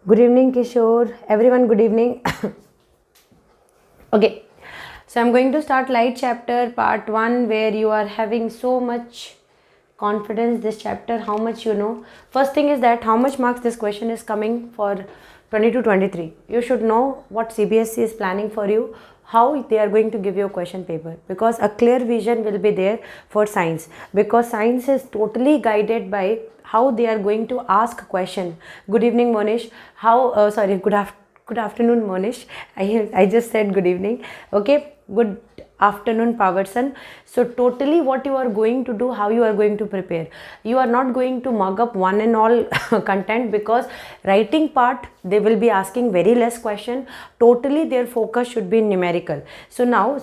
Good evening, Kishore. Everyone, good evening. Okay, so I'm going to start light chapter part 1 where you are having so much confidence this chapter, how much you know. First thing is that how much marks this question is coming for 22-23. You should know what CBSE is planning for you, how they are going to give you a question paper, because a clear vision will be there for science, because science is totally guided by how they are going to ask question. Good evening, Monish. Good afternoon, Monish. I just said good evening. Okay, good afternoon, Powerson. So totally what you are going to do, how you are going to prepare. You are not going to mug up one and all content, because writing part they will be asking very less question. Totally their focus should be numerical. So now,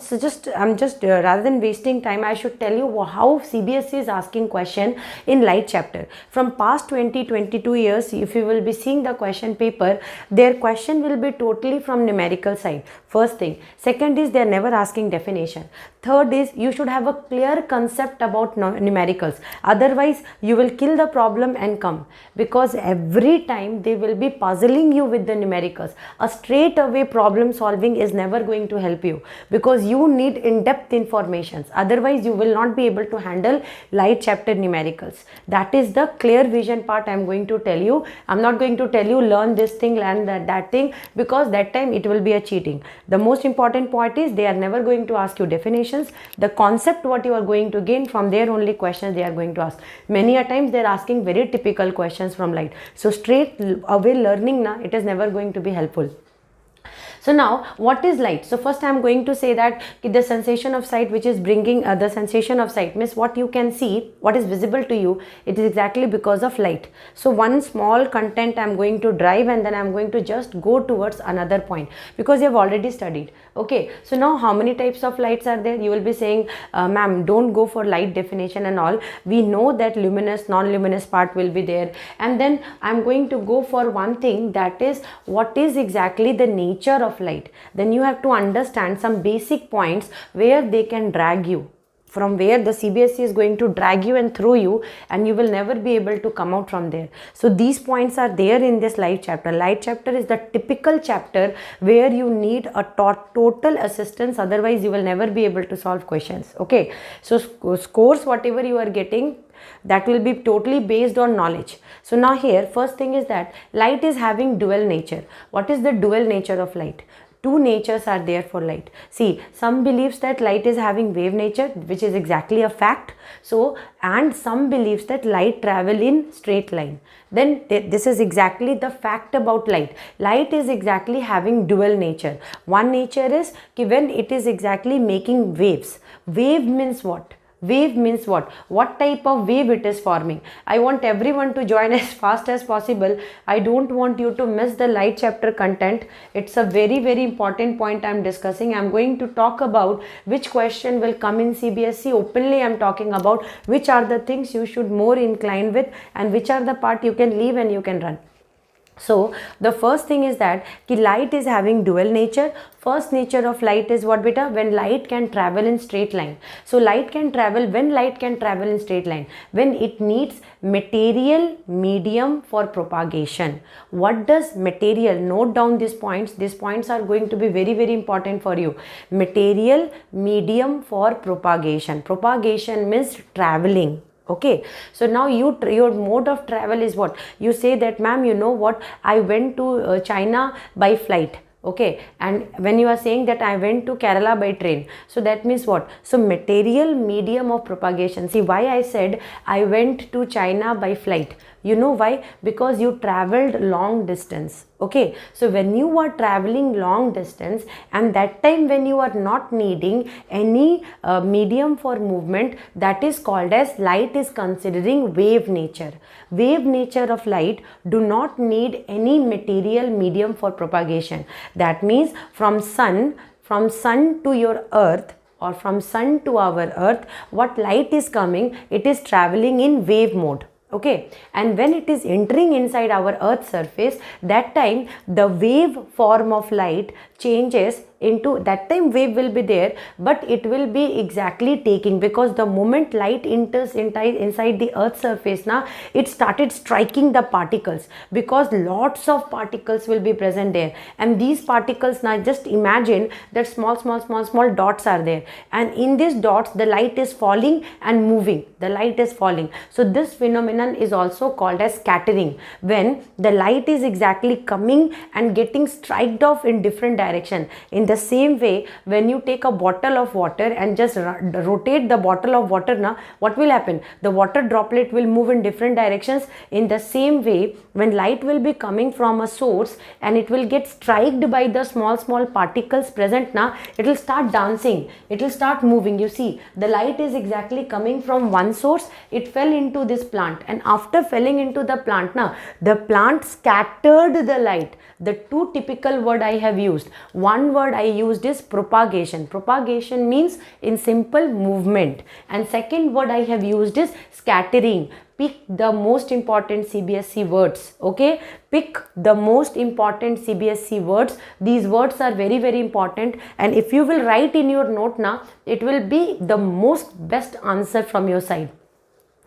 I'm just rather than wasting time, I should tell you how CBSE is asking question in light chapter. From past 20-22 years, if you will be seeing the question paper, their question will be totally from numerical side. First thing. Second is they are never asking definition. Third is you should have a clear concept about numericals. Otherwise, you will kill the problem and come, because every time they will be puzzling you with the numericals. A straight away problem solving is never going to help you, because you need in-depth informations. Otherwise, you will not be able to handle light chapter numericals. That is the clear vision part I am going to tell you. I am not going to tell you learn this thing, learn that thing, because that time it will be a cheating. The most important point is they are never going to ask you definitions. The concept what you are going to gain from there only questions they are going to ask. Many a times they are asking very typical questions from light. So straight away learning it is never going to be helpful. So now, what is light? So first I am going to say that the sensation of sight, which is bringing the sensation of sight, means what you can see, what is visible to you, it is exactly because of light. So one small content I am going to drive, and then I am going to just go towards another point, because you have already studied. Okay, so now how many types of lights are there? You will be saying, ma'am, don't go for light definition and all. We know that luminous, non-luminous part will be there. And then I am going to go for one thing, that is what is exactly the nature of light. Then you have to understand some basic points where they can drag you, from where the CBSE is going to drag you and throw you, and you will never be able to come out from there. So these points are there in this light chapter. Light chapter is the typical chapter where you need a total assistance, otherwise you will never be able to solve questions. Okay, so scores whatever you are getting, that will be totally based on knowledge. So now here, first thing is that light is having dual nature. What is the dual nature of light? Two natures are there for light. See, some believes that light is having wave nature, which is exactly a fact. So, and some believes that light travel in straight line. Then this is exactly the fact about light. Light is exactly having dual nature. One nature is when it is exactly making waves. Wave means what? Wave means what? What type of wave it is forming? I want everyone to join as fast as possible. I don't want you to miss the light chapter content. It's a very, very important point I'm discussing. I'm going to talk about which question will come in CBSE. Openly I'm talking about which are the things you should more incline with, and which are the part you can leave and you can run. So the first thing is that light is having dual nature. First nature of light is what, beta? When light can travel in straight line. So light can travel, when light can travel in straight line? When it needs material medium for propagation. What does material? Note down these points. These points are going to be very, very important for you. Material medium for propagation. Propagation means traveling. Okay, so now your mode of travel is what? You say that, ma'am, you know what, I went to China by flight. Okay, and when you are saying that I went to Kerala by train, so that means what? So material medium of propagation. See why I said I went to China by flight. You know why? Because you traveled long distance. Okay, so when you are traveling long distance, and that time when you are not needing any medium for movement, that is called as light is considering wave nature. Wave nature of light do not need any material medium for propagation. That means from sun to your earth, or from sun to our earth, what light is coming, it is traveling in wave mode. Okay, and when it is entering inside our earth's surface, that time the wave form of light changes into, that time wave will be there, but it will be exactly taking, because the moment light enters inside the earth's surface now, it started striking the particles, because lots of particles will be present there, and these particles, now just imagine that small dots are there, and in these dots the light is falling and moving, the light is falling. So this phenomenon is also called as scattering, when the light is exactly coming and getting striked off in different direction. In the same way, when you take a bottle of water and just rotate the bottle of water, now what will happen? The water droplet will move in different directions. In the same way, when light will be coming from a source and it will get striked by the small particles present, now it will start dancing, it will start moving. You see, the light is exactly coming from one source, it fell into this plant, and after falling into the plant, now the plant scattered the light. The two typical word I have used, one word I used is propagation. Propagation means in simple movement, and second word I have used is scattering. Pick the most important CBSE words, okay? Pick the most important CBSE words. These words are very important, and if you will write in your note now, it will be the most best answer from your side.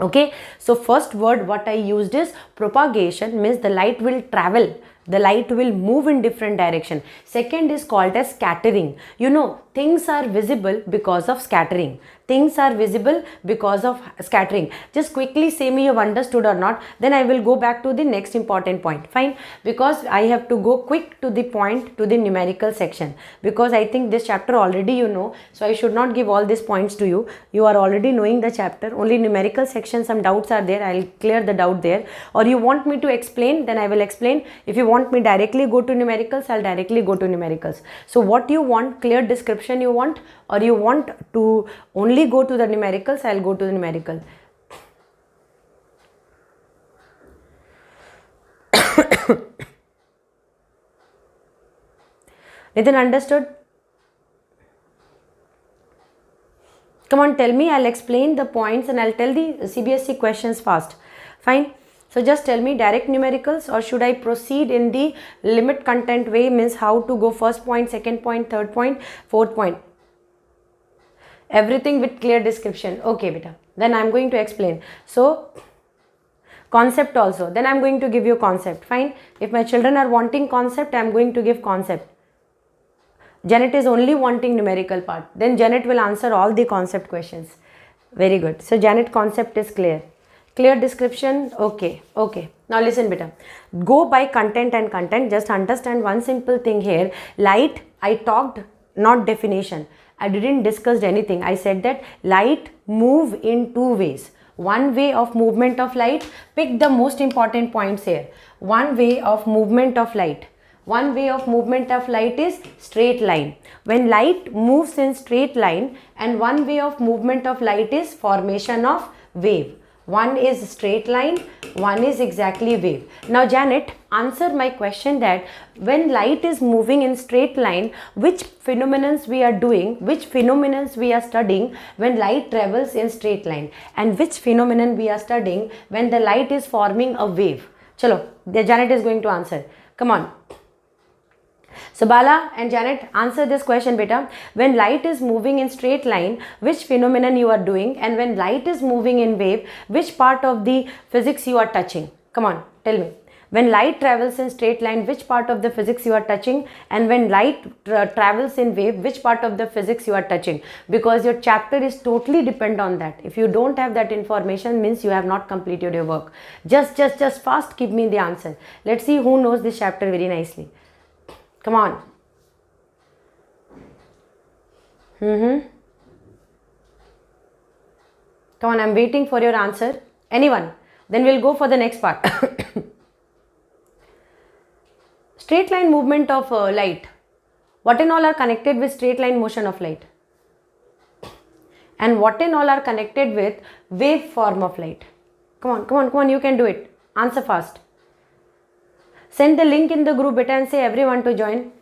Okay, so first word what I used is propagation, means the light will travel, the light will move in different direction. Second is called as scattering. You know, things are visible because of scattering. Things are visible because of scattering. Just quickly say me you have understood or not, then I will go back to the next important point. Fine, because I have to go quick to the point, to the numerical section, because I think this chapter already you know, so I should not give all these points to you. You are already knowing the chapter. Only numerical section some doubts are there, I will clear the doubt there. Or you want me to explain, then I will explain. If you want me directly go to numericals, I'll directly go to numericals. So what you want, clear description you want, or you want to only go to the numericals, I'll go to the numerical. Nitin, understood? Come on, tell me, I'll explain the points and I'll tell the CBSE questions fast. Fine. So just tell me, direct numericals or should I proceed in the limit content way, means how to go first point, second point, third point, fourth point. Everything with clear description. Okay, beta. Then I'm going to explain. So concept also. Then I'm going to give you concept. Fine. If my children are wanting concept, I'm going to give concept. Janet is only wanting numerical part. Then Janet will answer all the concept questions. Very good. So Janet, concept is clear. Clear description. Okay. Okay. Now listen, beta. Go by content and content. Just understand one simple thing here. Light, I talked, not definition. I didn't discuss anything. I said that light move in two ways. One way of movement of light. Pick the most important points here. One way of movement of light. One way of movement of light is straight line. When light moves in straight line, and one way of movement of light is formation of wave. One is straight line, one is exactly wave. Now Janet, answer my question that when light is moving in straight line, which phenomenons we are doing, which phenomenons we are studying when light travels in straight line, and which phenomenon we are studying when the light is forming a wave. Chalo, the Janet is going to answer. Come on. So Bala and Janet, answer this question, beta. When light is moving in straight line, which phenomenon you are doing, and when light is moving in wave, which part of the physics you are touching? Come on, tell me. When light travels in straight line, which part of the physics you are touching, and when light travels in wave, which part of the physics you are touching? Because your chapter is totally depend on that. If you don't have that information, means you have not completed your work. Just fast give me the answer. Let's see who knows this chapter very nicely. Come on. Come on, I'm waiting for your answer. Anyone? Then we'll go for the next part. Straight line movement of light. What and all are connected with straight line motion of light? And what and all are connected with wave form of light? Come on, you can do it. Answer fast. Send the link in the group beta and say everyone to join.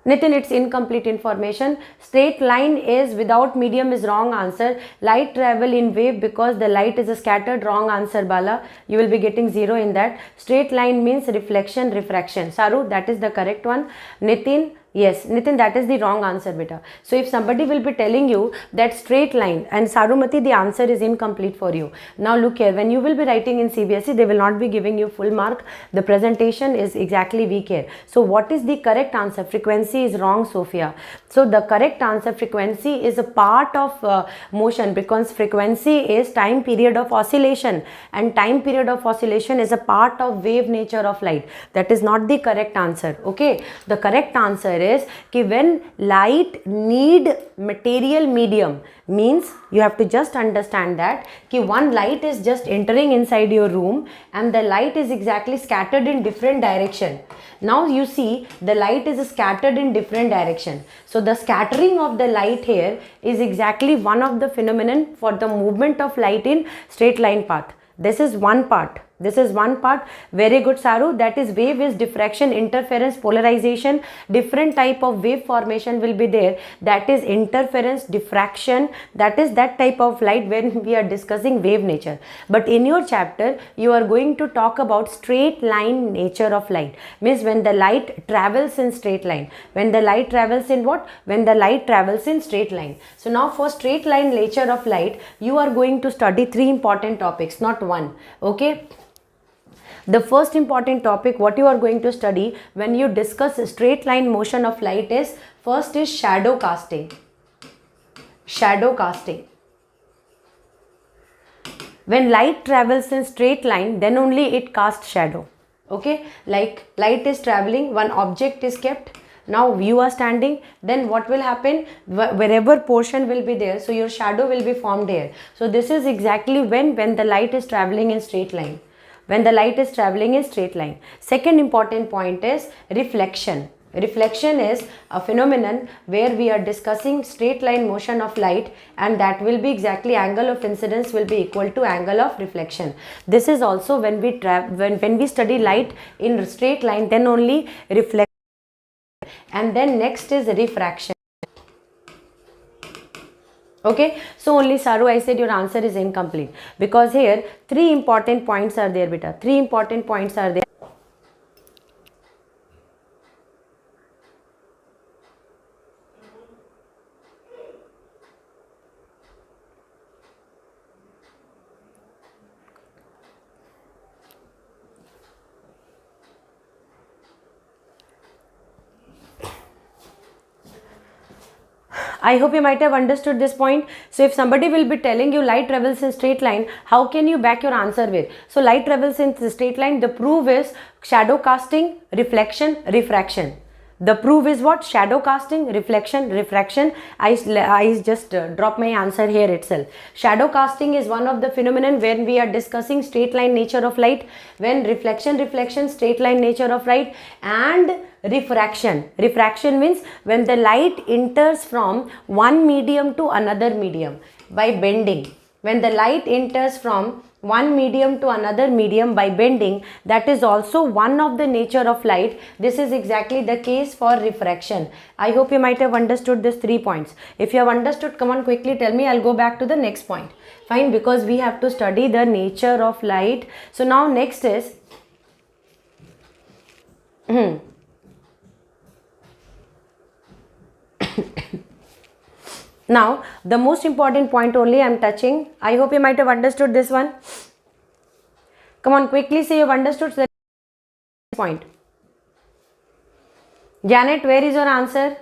Nitin, it's incomplete information. Straight line is without medium is wrong answer. Light travel in wave because the light is scattered, wrong answer Bala. You will be getting 0 in that. Straight line means reflection, refraction. Saru, that is the correct one. Nitin, Yes, Nitin, that is the wrong answer, beta. So if somebody will be telling you that straight line, and Sarumati, the answer is incomplete for you. Now look here, when you will be writing in CBSE, they will not be giving you full mark. The presentation is exactly weak here. So what is the correct answer? Frequency is wrong, Sophia. So the correct answer, frequency, is a part of motion, because frequency is time period of oscillation, and time period of oscillation is a part of wave nature of light. That is not the correct answer. Okay, the correct answer is कि when light need material medium, means you have to just understand that कि one light is just entering inside your room and the light is exactly scattered in different direction. Now you see the light is scattered in different direction. So the scattering of the light here is exactly one of the phenomenon for the movement of light in straight line path. This is one part. This is one part. Very good, Saru. That is wave is diffraction, interference, polarization. Different type of wave formation will be there. That is interference, diffraction. That is that type of light when we are discussing wave nature. But in your chapter, you are going to talk about straight line nature of light. Means when the light travels in straight line. When the light travels in what? When the light travels in straight line. So now for straight line nature of light, you are going to study 3 important topics, not one. Okay. The first important topic what you are going to study when you discuss straight line motion of light is, first is shadow casting. Shadow casting. When light travels in straight line, then only it casts shadow. Okay, like light is traveling, one object is kept. Now you are standing, then what will happen? Wherever portion will be there, so your shadow will be formed here. So this is exactly when the light is traveling in straight line. When the light is traveling in straight line. Second important point is reflection. Reflection is a phenomenon where we are discussing straight line motion of light, and that will be exactly angle of incidence will be equal to angle of reflection. This is also when we when we study light in straight line, then only reflection. And then next is refraction. Okay, so only Saru, I said your answer is incomplete, because here 3 important points are there, beta. 3 important points are there. I hope you might have understood this point. So if somebody will be telling you light travels in straight line, how can you back your answer with? So light travels in straight line, the proof is shadow casting, reflection, refraction. The proof is what? Shadow casting, reflection, refraction. I just drop my answer here itself. Shadow casting is one of the phenomenon when we are discussing straight line nature of light. When reflection, straight line nature of light. And refraction. Refraction means when the light enters from one medium to another medium by bending. When the light enters from one medium to another medium by bending, that is also one of the nature of light. This is exactly the case for refraction. I hope you might have understood these 3 points. If you have understood, come on, quickly tell me. I'll go back to the next point. Fine, because we have to study the nature of light. So now next is now the most important point only I am touching. I hope you might have understood this one. Come on, quickly say you have understood the point. Janet, where is your answer?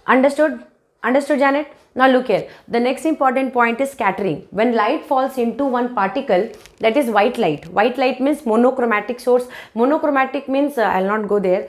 Understood? Understood, Janet? Now look here. The next important point is scattering. When light falls into one particle, that is white light. White light means monochromatic source. Monochromatic means, I'll not go there,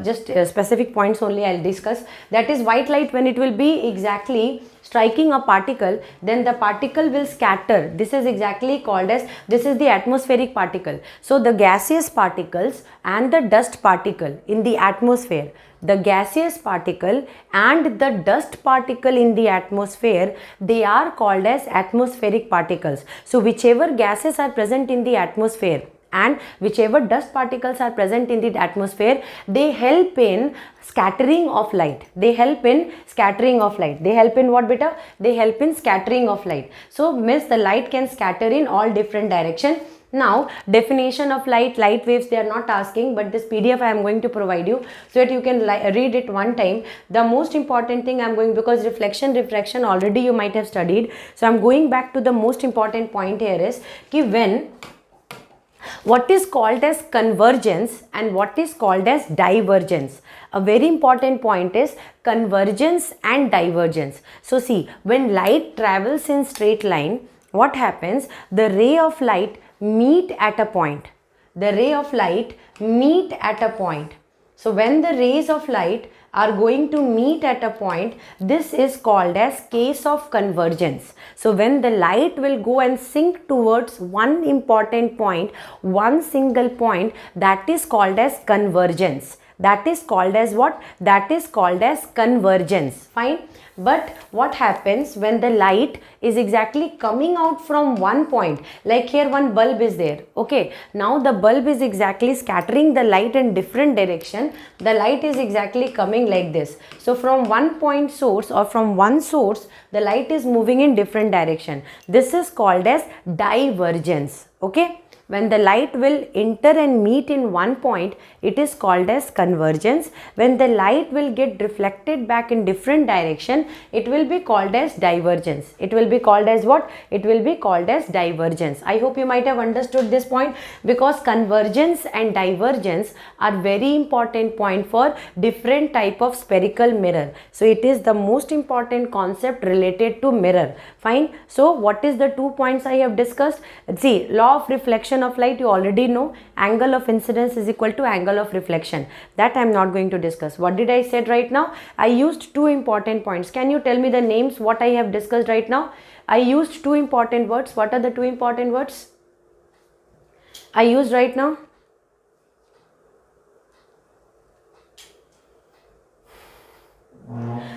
just specific points only I'll discuss. That is white light, when it will be exactly striking a particle, then the particle will scatter. This is exactly called as, this is the atmospheric particle. So the gaseous particles and the dust particle in the atmosphere, the gaseous particle and the dust particle in the atmosphere, they are called as atmospheric particles. So whichever gases are present in the atmosphere and whichever dust particles are present in the atmosphere, they help in scattering of light. They help in scattering of light. They help in what, beta? They help in scattering of light. So means the light can scatter in all different direction. Now definition of light waves they are not asking, but this PDF I am going to provide you so that you can read it one time. The most important thing I am going, because reflection already you might have studied, so I am going back to the most important point here is ki when what is called as convergence and what is called as divergence. A very important point is convergence and divergence. So see, when light travels in straight line, what happens? The ray of light meet at a point. The ray of light meet at a point. So when the rays of light are going to meet at a point, this is called as case of convergence. So when the light will go and sink towards one important point, one single point, that is called as convergence. That is called as what? That is called as convergence. Fine. But what happens when the light is exactly coming out from one point? Like here one bulb is there. Okay. Now the bulb is exactly scattering the light in different direction. The light is exactly coming like this. So from one point source or from one source, the light is moving in different direction. This is called as divergence. Okay. When the light will enter and meet in one point, it is called as convergence. When the light will get reflected back in different direction, it will be called as divergence. It will be called as what? It will be called as divergence. I hope you might have understood this point, because convergence and divergence are very important point for different type of spherical mirror. So it is the most important concept related to mirror. Fine. So what is the 2 points I have discussed? See, law of reflection of light you already know. Angle of incidence is equal to angle of reflection. That I am not going to discuss. What did I said right now? I used 2 important points. Can you tell me the names what I have discussed right now? I used 2 important words. What are the 2 important words I used right now?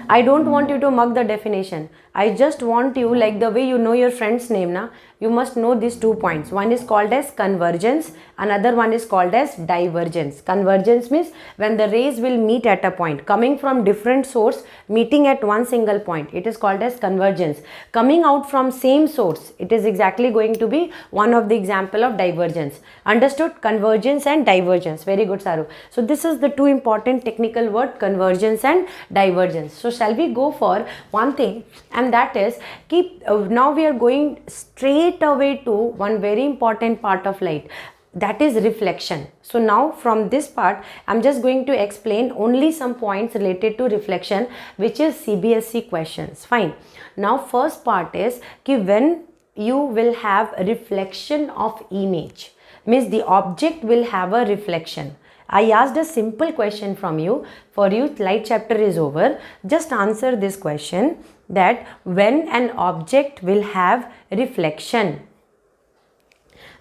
I don't want you to mug the definition. I just want you, like the way you know your friend's name na, you must know these 2 points. One is called as convergence, another one is called as divergence. Convergence means when the rays will meet at a point, coming from different source, meeting at one single point. It is called as convergence. Coming out from same source, it is exactly going to be one of the example of divergence. Understood? Convergence and divergence. Very good, Saru. So this is the 2 important technical word, convergence and divergence. So shall we go for one thing, and that is now we are going straight away to one very important part of light, that is reflection. So now from this part I am just going to explain only some points related to reflection, which is CBSE questions. Fine. Now first part is when you will have reflection of image, means the object will have a reflection. I asked a simple question from you. For you, light chapter is over. Just answer this question, that when an object will have reflection.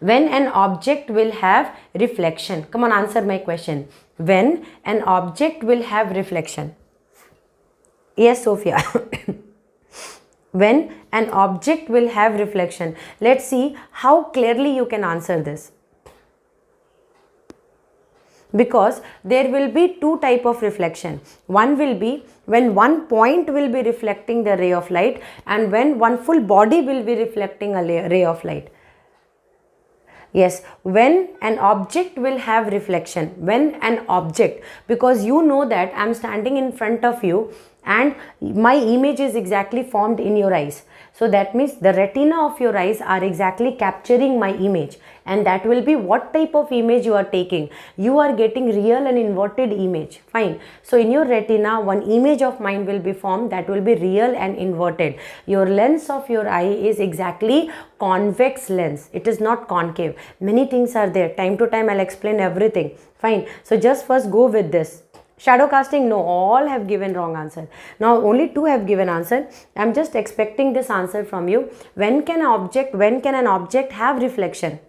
When an object will have reflection. Come on, answer my question. When an object will have reflection. Yes, Sophia. When an object will have reflection. Let's see how clearly you can answer this. Because there will be 2 type of reflection. One will be when one point will be reflecting the ray of light, and when one full body will be reflecting a ray of light. Yes, when an object will have reflection. When an object, because you know that I am standing in front of you and my image is exactly formed in your eyes. So that means the retina of your eyes are exactly capturing my image, and that will be what type of image you are taking. You are getting real and inverted image. Fine. So in your retina, one image of mine will be formed, that will be real and inverted. Your lens of your eye is exactly convex lens. It is not concave. Many things are there. Time to time I'll explain everything. Fine. So just first go with this. Shadow casting, no, all have given wrong answer. Now only 2 have given answer. I am just expecting this answer from you. When can an object have reflection?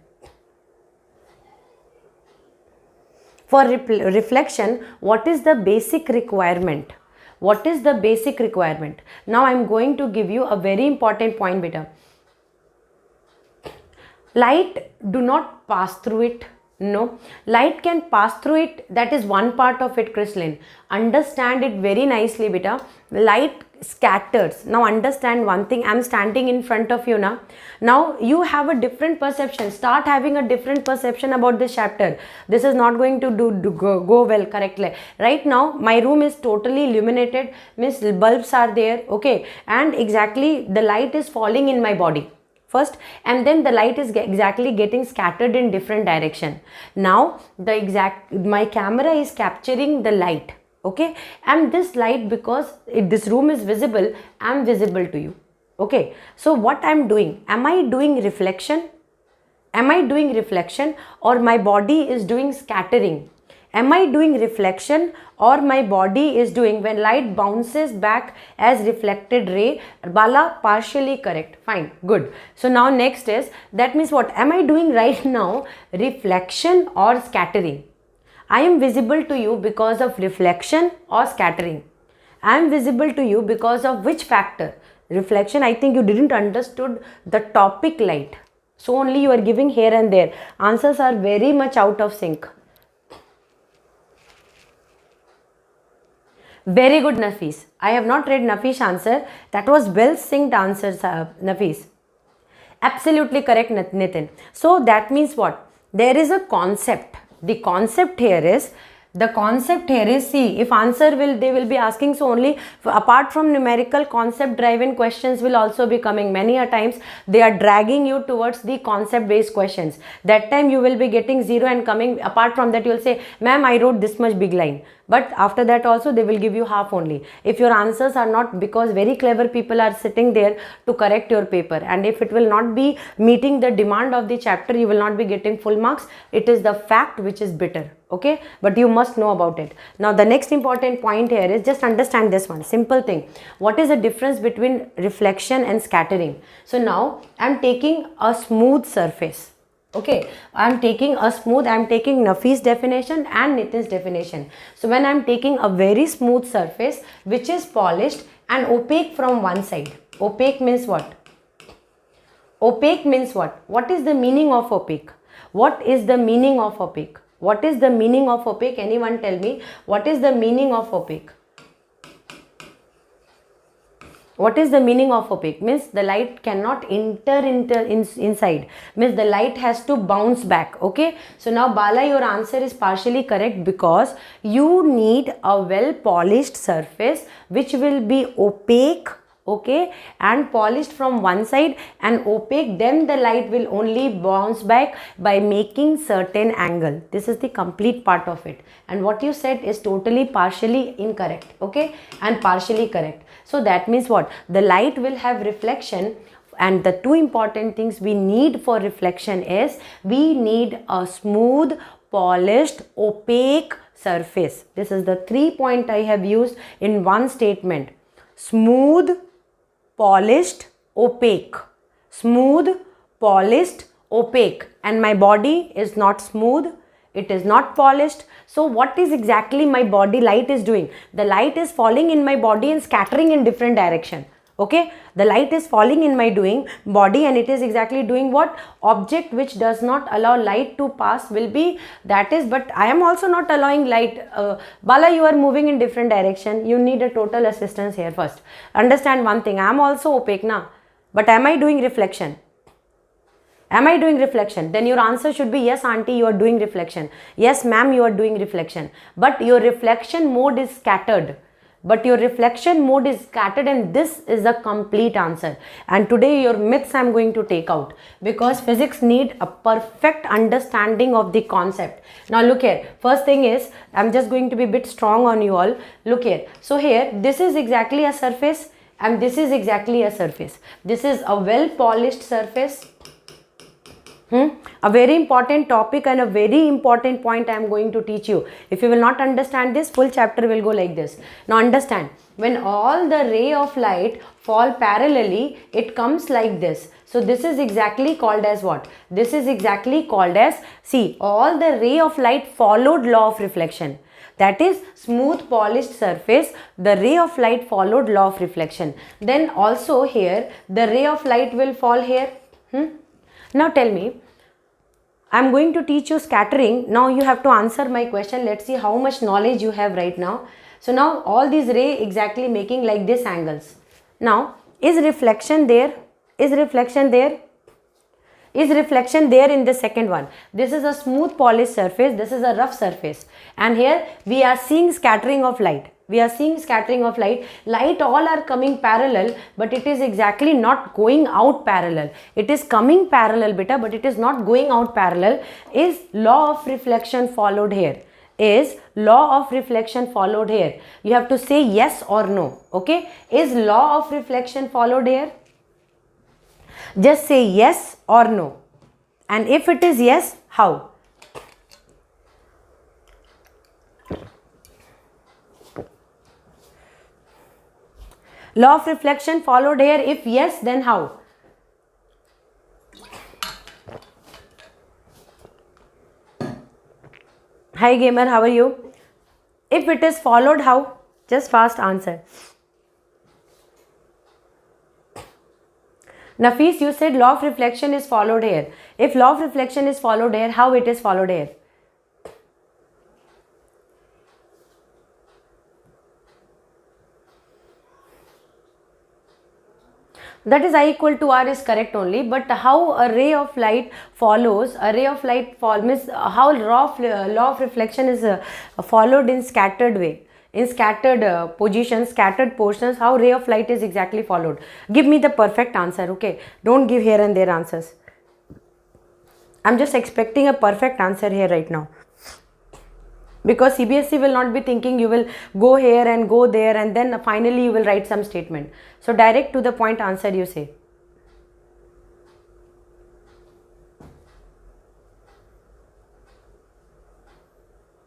For reflection, what is the basic requirement? What is the basic requirement? Now I am going to give you a very important point, beta. Light do not pass through it. No. Light can pass through it. That is one part of it, Chrislyn. Understand it very nicely, beta. Light scatters. Now understand one thing. I'm standing in front of you now. Now you have a different perception. Start having a different perception about this chapter. This is not going to go well correctly. Right now, my room is totally illuminated. Means bulbs are there. Okay. And exactly the light is falling in my body first, and then the light is exactly getting scattered in different direction. Now my camera is capturing the light, okay, and this light, because this room is visible, I am visible to you, okay. So what I am doing, am I doing reflection or my body is doing scattering? Am I doing reflection or my body is doing, when light bounces back as reflected ray? Bala, partially correct. Fine, good. So now next is, that means what? Am I doing right now reflection or scattering? I am visible to you because of reflection or scattering? I am visible to you because of which factor? Reflection. I think you didn't understood the topic light. So only you are giving here and there. Answers are very much out of sync. Very good, Nafis. I have not read Nafis' answer. That was well synced answers, Nafis. Absolutely correct, Nitin. So that means what? There is a concept. The concept here is, see, if answer they will be asking, so only apart from numerical, concept driven questions will also be coming. Many a times they are dragging you towards the concept based questions. That time you will be getting 0 and coming. Apart from that, you will say, ma'am, I wrote this much big line. But after that also they will give you half only. If your answers are not, because very clever people are sitting there to correct your paper, and if it will not be meeting the demand of the chapter, you will not be getting full marks. It is the fact which is bitter, okay, but you must know about it. Now the next important point here is, just understand this one simple thing. What is the difference between reflection and scattering? So now I am taking a smooth surface. Okay, I am taking Nafis' definition and Nitin's definition. So when I am taking a very smooth surface which is polished and opaque from one side. Opaque means what? Opaque means what? What is the meaning of opaque? What is the meaning of opaque? What is the meaning of opaque? Anyone tell me, what is the meaning of opaque? What is the meaning of opaque? Means the light cannot enter inside. Means the light has to bounce back. Okay. So now Bala, your answer is partially correct, because you need a well polished surface which will be opaque, okay, and polished from one side and opaque. Then the light will only bounce back by making certain angle. This is the complete part of it. And what you said is totally partially incorrect, okay, and partially correct. So that means what? The light will have reflection, and the two important things we need for reflection is, we need a smooth, polished, opaque surface. This is the 3 point I have used in one statement. Smooth, polished, opaque. Smooth, polished, opaque. And my body is not smooth. It is not polished. So what is exactly my body light is doing? The light is falling in my body and scattering in different direction. Okay, the light is falling in my body, and it is exactly doing what? Object which does not allow light to pass will be, that is, but I am also not allowing light. Bala, you are moving in different direction. You need a total assistance here first. Understand one thing, I am also opaque now, but am I doing reflection? Am I doing reflection? Then your answer should be, yes, auntie, you are doing reflection. Yes, ma'am, you are doing reflection. But your reflection mode is scattered. And this is a complete answer. And today your myths I am going to take out, because physics need a perfect understanding of the concept. Now look here. First thing is, I am just going to be a bit strong on you all. Look here. So here, this is exactly a surface, and this is exactly a surface. This is a well polished surface. A very important topic and a very important point I am going to teach you. If you will not understand this, full chapter will go like this. Now understand, when all the ray of light fall parallelly, it comes like this. So this is exactly called as what? This is exactly called as, see, all the ray of light followed law of reflection. That is smooth polished surface, the ray of light followed law of reflection. Then also here, the ray of light will fall here. Now tell me, I'm going to teach you scattering. Now you have to answer my question. Let's see how much knowledge you have right now. So now all these rays exactly making like this angles. Now is reflection there? Is reflection there? Is reflection there in the second one? This is a smooth polished surface. This is a rough surface. And here we are seeing scattering of light. We are seeing scattering of light. Light all are coming parallel, but it is exactly not going out parallel. It is coming parallel beta, but it is not going out parallel. Is law of reflection followed here? Is law of reflection followed here? You have to say yes or no. Okay? Is law of reflection followed here? Just say yes or no. And if it is yes, how? Law of reflection followed here. If yes, then how? Hi gamer, how are you? If it is followed, how? Just fast answer. Nafis, you said law of reflection is followed here. If law of reflection is followed here, how it is followed here? That is I equal to R is correct only, but how a ray of light follows, a ray of light means how law of reflection is followed in scattered way, in scattered positions, scattered portions, how ray of light is exactly followed. Give me the perfect answer, okay? Don't give here and there answers. I'm just expecting a perfect answer here right now. Because CBSE will not be thinking you will go here and go there and then finally you will write some statement. So direct to the point answer you say.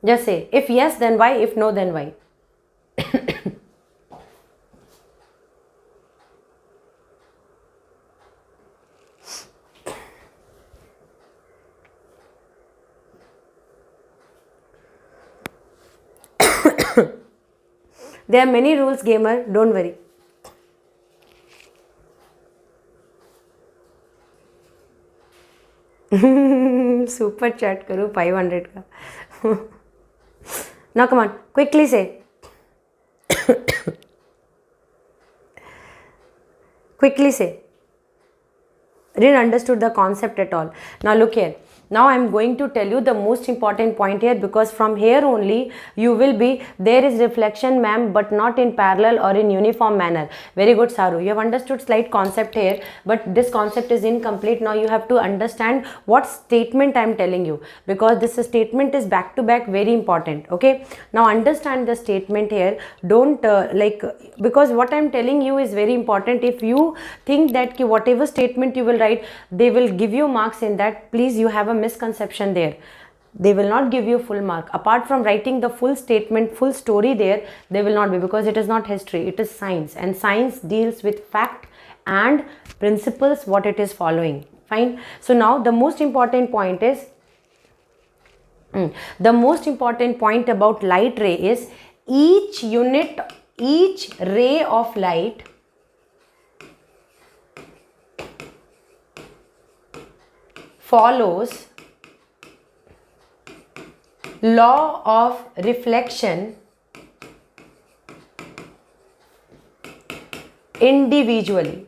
Just say, if yes then why, if no then why. There are many rules gamer, don't worry. Super chat karo 500 ka. Now come on, quickly say. Quickly say. Didn't understood the concept at all. Now look here. Now I am going to tell you the most important point here, because from here only you will be, there is reflection ma'am, but not in parallel or in uniform manner. Very good Saru. You have understood slight concept here, but this concept is incomplete. Now you have to understand what statement I am telling you, because this statement is back to back, very important. Okay. Now understand the statement here. Don't because what I am telling you is very important. If you think that whatever statement you will write, they will give you marks in that, please, you have a misconception there. They will not give you full mark. Apart from writing the full statement, full story there, they will not be, because it is not history, it is science, and science deals with fact and principles, what it is following. Fine. So now the most important point is, the most important point about light ray is each ray of light follows law of reflection individually.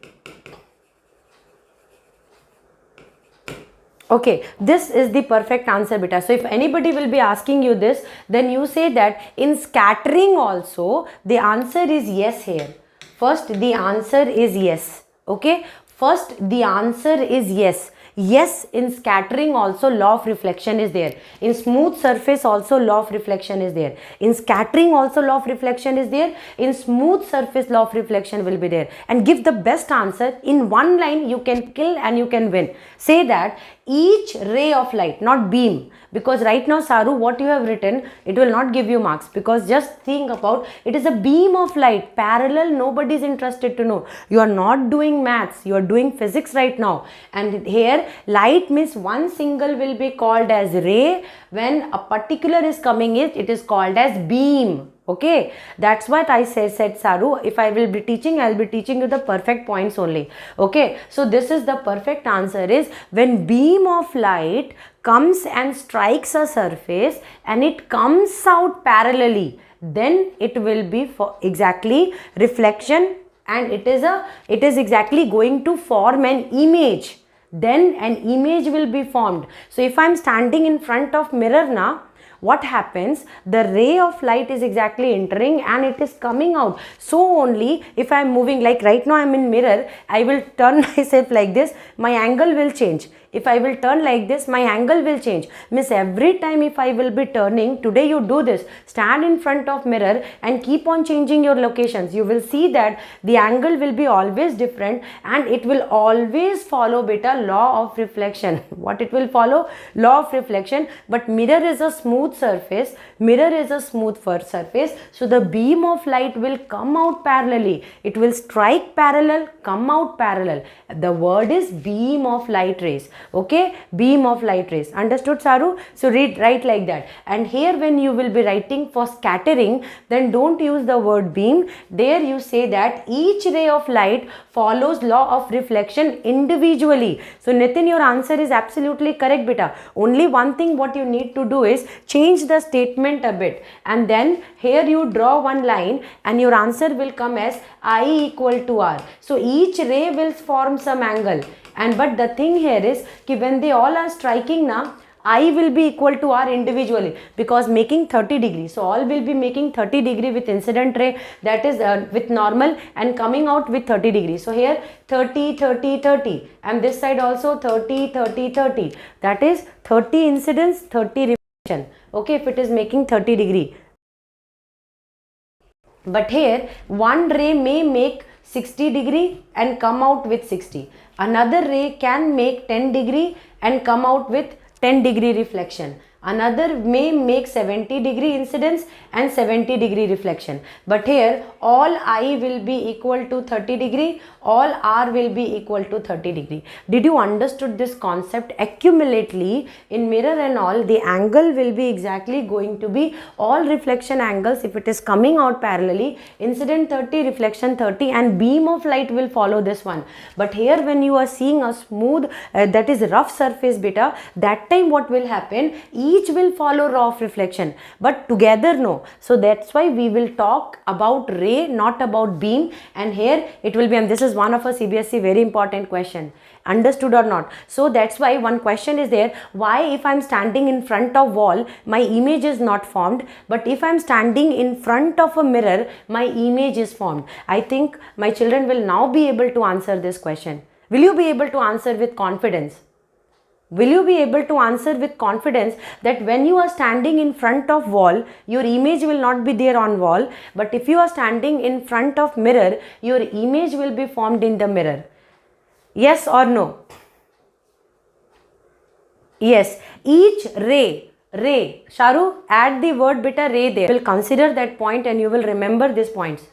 Okay, this is the perfect answer beta. So if anybody will be asking you this, then you say that in scattering also the answer is yes here. First the answer is yes. Okay, first the answer is yes. Yes, in scattering also law of reflection is there. In smooth surface also law of reflection is there. In scattering also law of reflection is there. In smooth surface law of reflection will be there. And give the best answer. In one line you can kill and you can win. Say that each ray of light, not beam. Because right now Saru, what you have written, it will not give you marks. Because just think about, it is a beam of light, parallel, nobody is interested to know. You are not doing maths, you are doing physics right now. And here light means one single will be called as ray. When a particular is coming, it is called as beam. Okay, that's what I said Saru, if I will be teaching, I'll be teaching you the perfect points only. Okay, so this is the perfect answer is when beam of light comes and strikes a surface and it comes out parallelly, then it will be for exactly reflection, and it is exactly going to form an image. Then an image will be formed. So if I'm standing in front of mirror now, what happens, the ray of light is exactly entering and it is coming out. So only if I am moving, like right now I am in mirror, I will turn myself like this, my angle will change. If I will turn like this, my angle will change. Miss, every time if I will be turning, today you do this, stand in front of mirror and keep on changing your locations. You will see that the angle will be always different and it will always follow beta law of reflection. What it will follow? Law of reflection. But mirror is a smooth surface. Mirror is a smooth surface. So the beam of light will come out parallelly. It will strike parallel, come out parallel. The word is beam of light rays. Okay, beam of light rays. Understood, Saru? So write like that. And here when you will be writing for scattering, then don't use the word beam. There you say that each ray of light follows law of reflection individually. So Nitin, your answer is absolutely correct, beta. Only one thing what you need to do is change the statement a bit, and then here you draw one line and your answer will come as I equal to R. So each ray will form some angle. And but the thing here is कि when they all are striking now, I will be equal to R individually, because making 30 degrees. So all will be making 30 degree with incident ray, that is with normal, and coming out with 30 degrees. So here 30, 30, 30, and this side also 30, 30, 30. That is 30 incidence, 30 reflection. Okay, if it is making 30 degree. But here one ray may make 60 degree and come out with 60. Another ray can make 10 degree and come out with 10 degree reflection. Another may make 70 degree incidence and 70 degree reflection. But here all I will be equal to 30 degree, all R will be equal to 30 degree. Did you understood this concept? Accumulately in mirror and all, the angle will be exactly going to be all reflection angles. If it is coming out parallelly, incident 30, reflection 30, and beam of light will follow this one. But here when you are seeing a smooth that is rough surface beta, that time what will happen, each will follow law of reflection, but together no. So that's why we will talk about ray, not about beam. And here it will be, and this is one of a CBSE very important question. Understood or not? So that's why one question is there, why if I'm standing in front of wall, my image is not formed, but if I'm standing in front of a mirror, my image is formed. I think my children will now be able to answer this question. Will you be able to answer with confidence? Will you be able to answer with confidence that when you are standing in front of wall, your image will not be there on wall, but if you are standing in front of mirror, your image will be formed in the mirror? Yes or no? Yes. Each ray, Sharu, add the word beta ray there. You will consider that point and you will remember these points.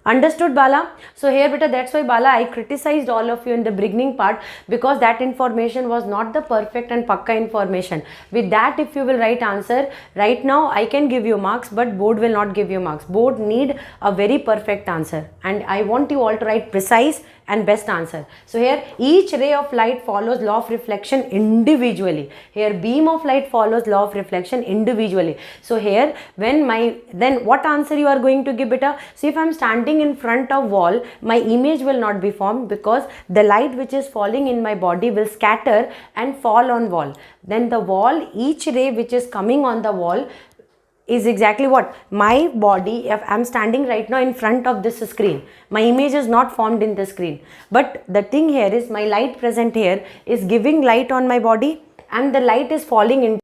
Understood, Bala? So here beta, that's why Bala, I criticized all of you in the beginning part, because that information was not the perfect and pakka information. With that, if you will write answer, right now I can give you marks, but board will not give you marks. Board need a very perfect answer, and I want you all to write precise and best answer. So here each ray of light follows law of reflection individually. Here beam of light follows law of reflection individually. So here when then what answer you are going to give beta? So if I am standing in front of wall, my image will not be formed, because the light which is falling in my body will scatter and fall on wall. Then the wall, each ray which is coming on the wall is exactly what? My body, if I am standing right now in front of this screen, my image is not formed in the screen. But the thing here is, my light present here is giving light on my body and the light is falling in.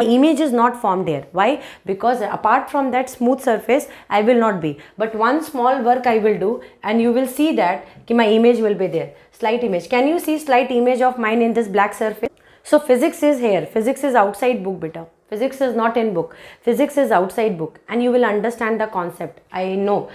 My image is not formed here. Why? Because apart from that smooth surface, I will not be. But one small work I will do, and you will see that my image will be there. Slight image. Can you see slight image of mine in this black surface? So physics is here. Physics is outside book beta. Physics is not in book. Physics is outside book, and you will understand the concept. I know.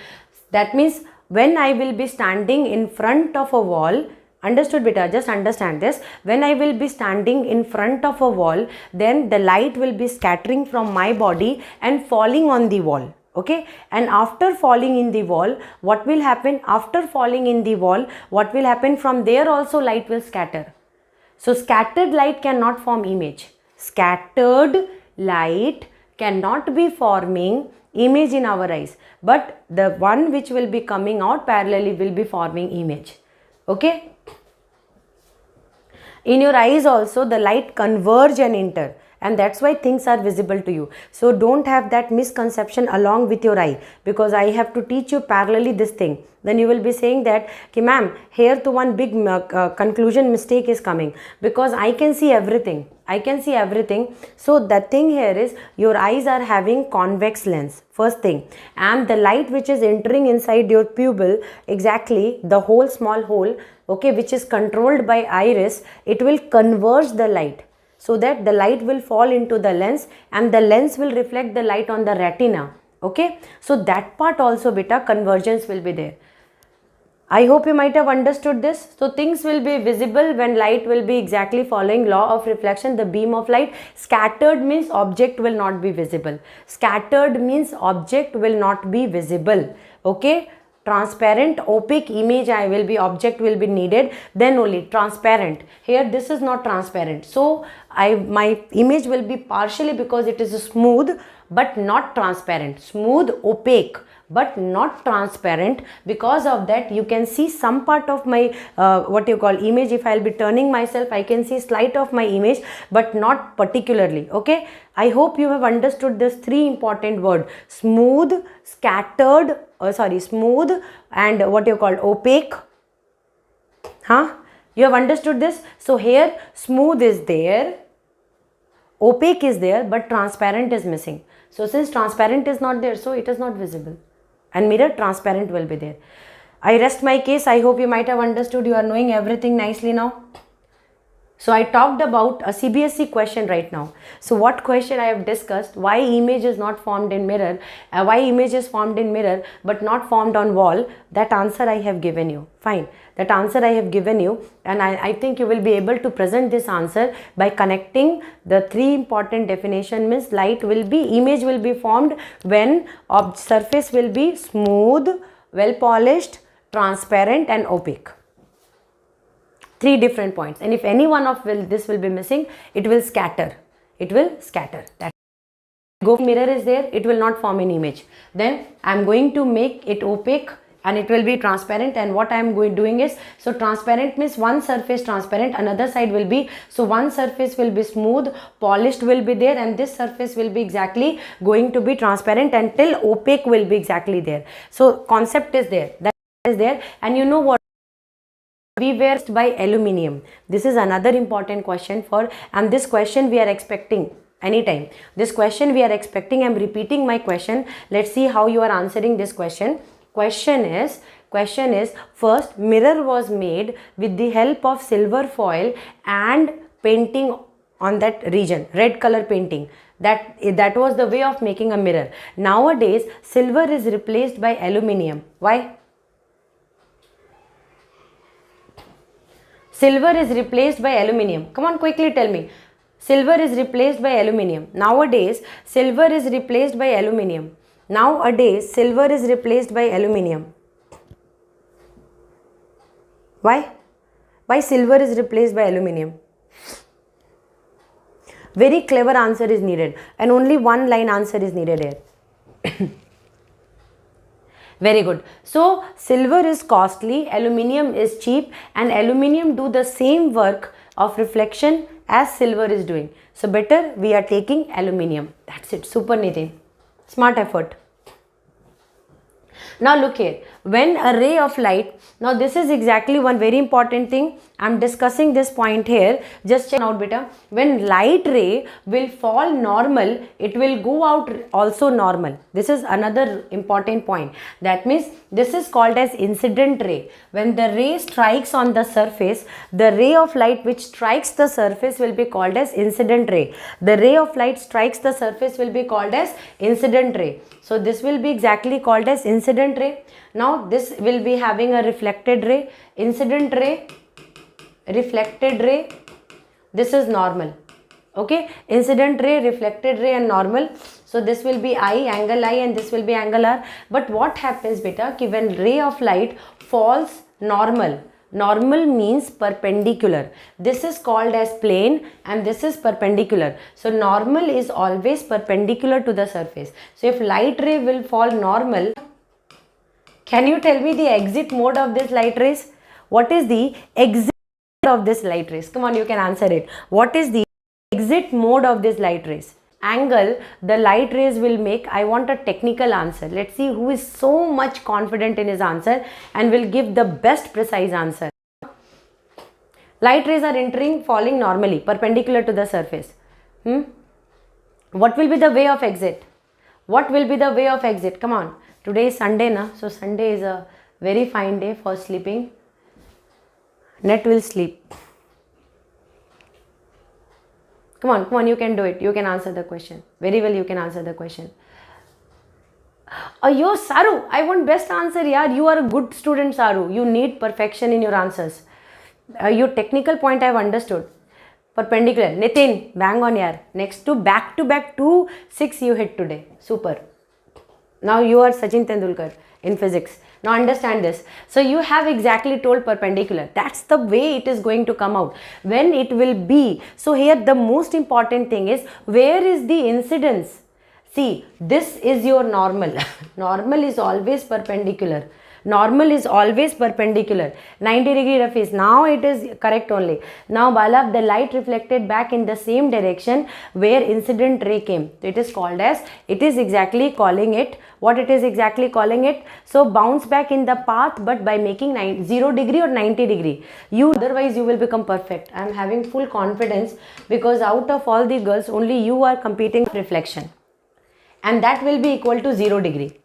That means when I will be standing in front of a wall, Understood beta? Just understand this. When I will be standing in front of a wall, then the light will be scattering from my body and falling on the wall. Okay, and after falling in the wall, what will happen? After falling in the wall, what will happen? From there also light will scatter. So scattered light cannot form image. Scattered light cannot be forming image in our eyes, but the one which will be coming out parallelly will be forming image. Okay. In your eyes also the light converge and enter, and that's why things are visible to you. So don't have that misconception along with your eye, because I have to teach you parallelly this thing. Then you will be saying that, okay ma'am, here to one big conclusion mistake is coming, because I can see everything. I can see everything. So the thing here is your eyes are having convex lens, first thing, and the light which is entering inside your pupil, exactly the whole small hole, okay, which is controlled by iris, it will converge the light so that the light will fall into the lens and the lens will reflect the light on the retina. Okay, so that part also beta, convergence will be there. I hope you might have understood this. So things will be visible when light will be exactly following law of reflection, the beam of light. Scattered means object will not be visible. Scattered means object will not be visible. Okay. Transparent, opaque image object will be needed, then only transparent. Here this is not transparent. So my image will be partially, because it is smooth but not transparent. Smooth, opaque, but not transparent. Because of that you can see some part of my what you call image. If I'll be turning myself, I can see slight of my image, but not particularly. Okay, I hope you have understood this three important word: smooth, scattered, smooth, and what you call opaque. You have understood this? So here smooth is there, opaque is there, but transparent is missing. So since transparent is not there, so it is not visible, and mirror transparent will be there. I rest my case. I hope you might have understood. You are knowing everything nicely now. So I talked about a cbse question right now. So what question I have discussed? Why image is not formed in mirror? Why image is formed in mirror but not formed on wall? That answer I have given you. Fine. That answer I have given you, and I think you will be able to present this answer by connecting the three important definition. Means image will be formed when surface will be smooth, well polished, transparent and opaque. Three different points, and if any one of this will be missing, it will scatter. It will scatter. That go mirror is there, it will not form an image. Then I am going to make it opaque and it will be transparent. And what I am doing is, so transparent means one surface transparent, another side will be, so one surface will be smooth, polished will be there, and this surface will be exactly going to be transparent until opaque will be exactly there. So concept is there, that is there. And you know what? We were by aluminium. This is another important question and this question we are expecting anytime. This question we are expecting. I am repeating my question. Let's see how you are answering this question. Question is first, mirror was made with the help of silver foil and painting on that region, red color painting. That was the way of making a mirror. Nowadays silver is replaced by aluminium. Why? Silver is replaced by aluminium. Come on, quickly tell me. Silver is replaced by aluminium. Nowadays, silver is replaced by aluminium. Nowadays, silver is replaced by aluminium. Why? Why silver is replaced by aluminium? Very clever answer is needed, and only one line answer is needed here. Very good. So silver is costly, aluminium is cheap, and aluminium do the same work of reflection as silver is doing. So better we are taking aluminium. That's it. Super Nitin. Smart effort. Now look here. When a ray of light, now this is exactly one very important thing. I am discussing this point here. Just check out beta. When light ray will fall normal, it will go out also normal. This is another important point. That means this is called as incident ray. When the ray strikes on the surface, the ray of light which strikes the surface will be called as incident ray. The ray of light strikes the surface will be called as incident ray. So this will be exactly called as incident ray. Now this will be having a reflected ray, incident ray, reflected ray, this is normal. Okay, incident ray, reflected ray and normal. So this will be I, angle I, and this will be angle R. But what happens beta, ki when ray of light falls normal, normal means perpendicular. This is called as plane and this is perpendicular. So normal is always perpendicular to the surface. So if light ray will fall normal, can you tell me the exit mode of this light rays? What is the exit of this light rays? Come on, you can answer it. What is the exit mode of this light rays? Angle the light rays will make. I want a technical answer. Let's see who is so much confident in his answer and will give the best precise answer. Light rays are entering, falling normally, perpendicular to the surface. What will be the way of exit? What will be the way of exit? Come on. Today is Sunday, na? So Sunday is a very fine day for sleeping. Net will sleep. Come on, you can do it. You can answer the question. Very well, you can answer the question. Yo, Saru, I want best answer, yaar. You are a good student, Saru. You need perfection in your answers. Your technical point I have understood. Perpendicular. Nitin, bang on, yaar. Next to back 2 6 you hit today. Super. Now you are Sachin Tendulkar in physics. Now understand this. So you have exactly told perpendicular. That's the way it is going to come out. When it will be. So here the most important thing is, where is the incidence? See, this is your normal. Normal is always perpendicular. Normal is always perpendicular. 90 degree Rafiz. Now it is correct only. Now Bala, the light reflected back in the same direction where incident ray came. It is called as, it is exactly calling it, what it is exactly calling it. So bounce back in the path, but by making 0 degree or 90 degree. Otherwise you will become perfect. I am having full confidence because out of all the girls, only you are competing with reflection. And that will be equal to 0 degree.